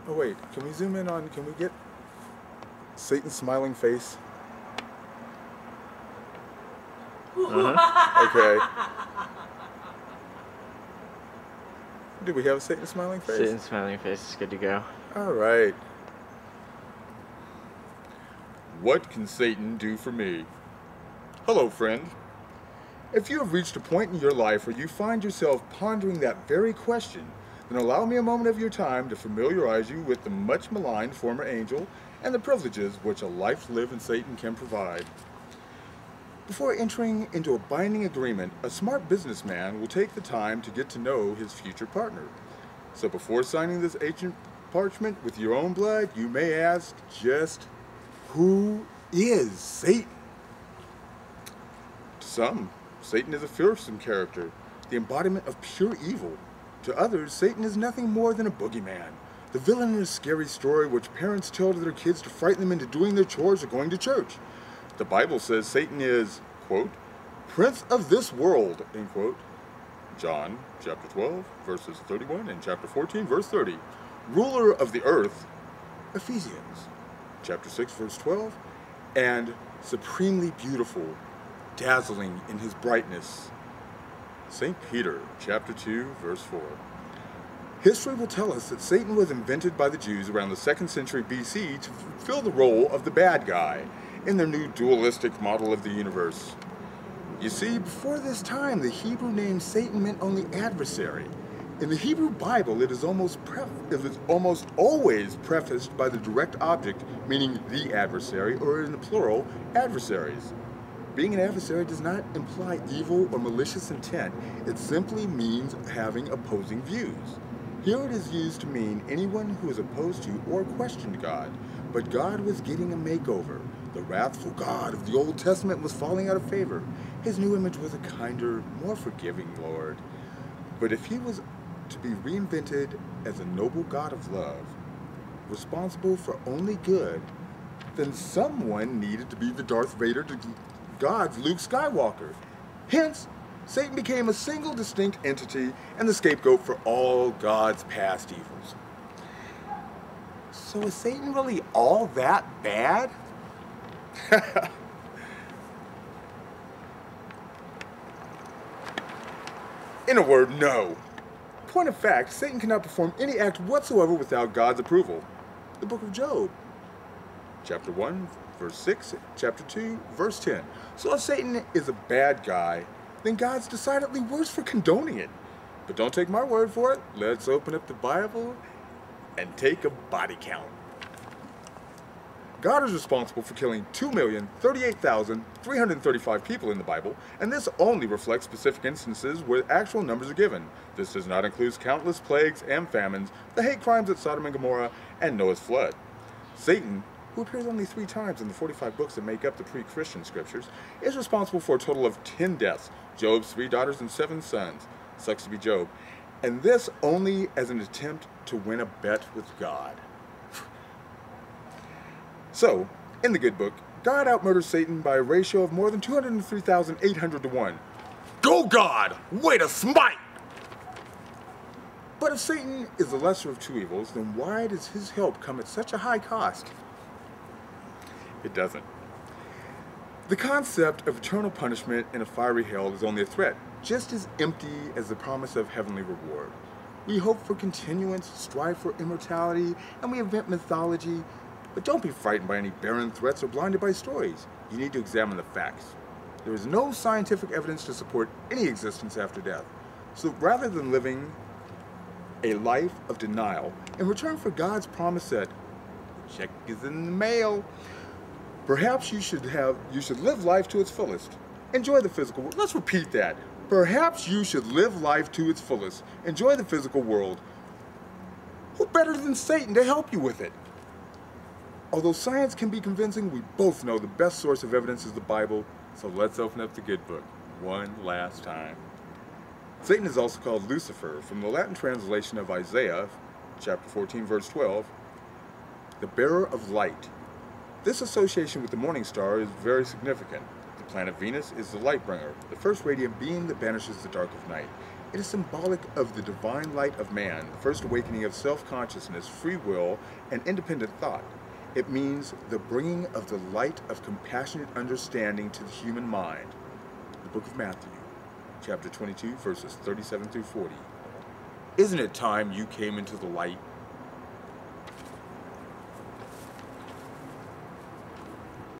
Oh wait, can we zoom in on, can we get Satan's smiling face? Okay. Do we have Satan's smiling face? Satan's smiling face is good to go. Alright. What can Satan do for me? Hello, friend. If you have reached a point in your life where you find yourself pondering that very question, then allow me a moment of your time to familiarize you with the much maligned former angel and the privileges which a life lived in Satan can provide. Before entering into a binding agreement, a smart businessman will take the time to get to know his future partner. So before signing this ancient parchment with your own blood, you may ask, just who is Satan? To some, Satan is a fearsome character, the embodiment of pure evil. To others, Satan is nothing more than a boogeyman, the villain in a scary story which parents tell to their kids to frighten them into doing their chores or going to church. The Bible says Satan is, quote, prince of this world, end quote. John chapter 12, verses 31, and chapter 14, verse 30. Ruler of the earth, Ephesians chapter 6, verse 12, and supremely beautiful, dazzling in his brightness, St. Peter chapter 2, verse 4. History will tell us that Satan was invented by the Jews around the 2nd century BC to fulfill the role of the bad guy in their new dualistic model of the universe. You see, before this time, the Hebrew name Satan meant only adversary. In the Hebrew Bible, it is almost always prefaced by the direct object, meaning the adversary, or in the plural, adversaries. Being an adversary does not imply evil or malicious intent. It simply means having opposing views. Here it is used to mean anyone who is opposed to or questioned God. But God was getting a makeover. The wrathful God of the Old Testament was falling out of favor. His new image was a kinder, more forgiving Lord. But if he was to be reinvented as a noble God of love, responsible for only good, then someone needed to be the Darth Vader to God's Luke Skywalker. Hence, Satan became a single distinct entity and the scapegoat for all God's past evils. So is Satan really all that bad? In a word, no. Point of fact, Satan cannot perform any act whatsoever without God's approval. The book of Job, chapter 1, verse 6, chapter 2, verse 10. So if Satan is a bad guy, then God's decidedly worse for condoning it. But don't take my word for it. Let's open up the Bible and take a body count. God is responsible for killing 2,038,335 people in the Bible, and this only reflects specific instances where actual numbers are given. This does not include countless plagues and famines, the hate crimes at Sodom and Gomorrah, and Noah's flood. Satan, who appears only 3 times in the 45 books that make up the pre-Christian scriptures, is responsible for a total of 10 deaths, Job's 3 daughters and 7 sons. Sucks to be Job. And this only as an attempt to win a bet with God. So, in the good book, God outmurders Satan by a ratio of more than 203,800 to 1. Go God! Way to smite! But if Satan is the lesser of 2 evils, then why does his help come at such a high cost? It doesn't. The concept of eternal punishment in a fiery hell is only a threat, just as empty as the promise of heavenly reward. We hope for continuance, strive for immortality, and we invent mythology, but don't be frightened by any barren threats or blinded by stories. You need to examine the facts. There is no scientific evidence to support any existence after death. So rather than living a life of denial in return for God's promise that check is in the mail, perhaps you should live life to its fullest. Enjoy the physical world. Let's repeat that. Perhaps you should live life to its fullest. Enjoy the physical world. Who better than Satan to help you with it? Although science can be convincing, we both know the best source of evidence is the Bible, so let's open up the good book one last time. Satan is also called Lucifer, from the Latin translation of Isaiah, chapter 14, verse 12, the bearer of light. This association with the morning star is very significant. The planet Venus is the light bringer, the first radiant being that banishes the dark of night. It is symbolic of the divine light of man, the first awakening of self-consciousness, free will, and independent thought. It means the bringing of the light of compassionate understanding to the human mind. The book of Matthew, chapter 22, verses 37 through 40. Isn't it time you came into the light?